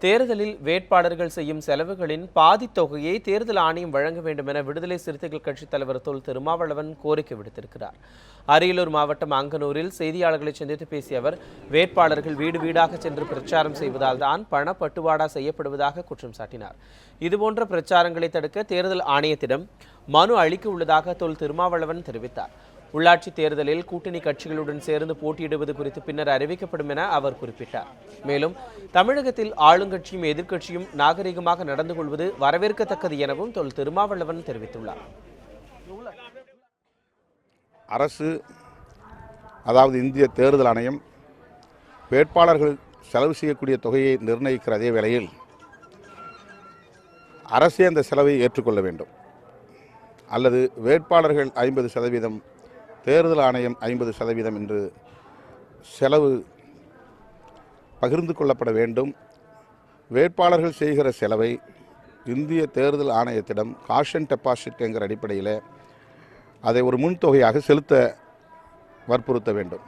தேர்தலில் வேட்பாளர்கள் செய்யும் செலவுகளின் பாதி தொகையை தேர்தல் ஆணையம் வழங்க வேண்டும் என விடுதலை சிறுத்தைகள் கட்சித் தலைவர் தொல் திருமாவளவன் கோரிக்கை விடுத்திருக்கிறார். அரியலூர் மாவட்டம் அங்கனூரில் செய்தியாளர்களை சந்தித்து பேசிய அவர், வேட்பாளர்கள் வீடு வீடாக சென்று பிரச்சாரம் செய்வதால் தான் பணப்பட்டுவாடா செய்யப்படுவதாக குற்றம் சாட்டினார். இதுபோன்ற பிரச்சாரங்களை தடுக்க தேர்தல் ஆணையத்திடம் மனு அளிக்க உள்ளதாக தொல் திருமாவளவன் தெரிவித்தார். உள்ளாட்சி தேர்தலில் கூட்டணி கட்சிகளுடன் சேர்ந்து போட்டியிடுவது குறித்து பின்னர் அறிவிக்கப்படும் என அவர் குறிப்பிட்டார். மேலும் தமிழகத்தில் ஆளுங்கட்சியும் எதிர்க்கட்சியும் நாகரிகமாக நடந்து கொள்வது வரவேற்கத்தக்கது எனவும் தொல் திருமாவளவன் தெரிவித்துள்ளார். அரசு, அதாவது இந்திய தேர்தல் ஆணையம், வேட்பாளர்கள் செலவு செய்யக்கூடிய தொகையை நிர்ணயிக்கிற அதே வேளையில் அரசே அந்த செலவை ஏற்றுக்கொள்ள வேண்டும். அல்லது வேட்பாளர்கள் 50%, தேர்தல் ஆணையம் 50% என்று செலவு பகிர்ந்து கொள்ளப்பட வேண்டும். வேட்பாளர்கள் செய்கிற செலவை இந்திய தேர்தல் ஆணையத்திடம் காஷ் அண்ட் டெபாசிட் என்கிற அடிப்படையில் அதை ஒரு முன்தொகையாக செலுத்த வற்புறுத்த வேண்டும்.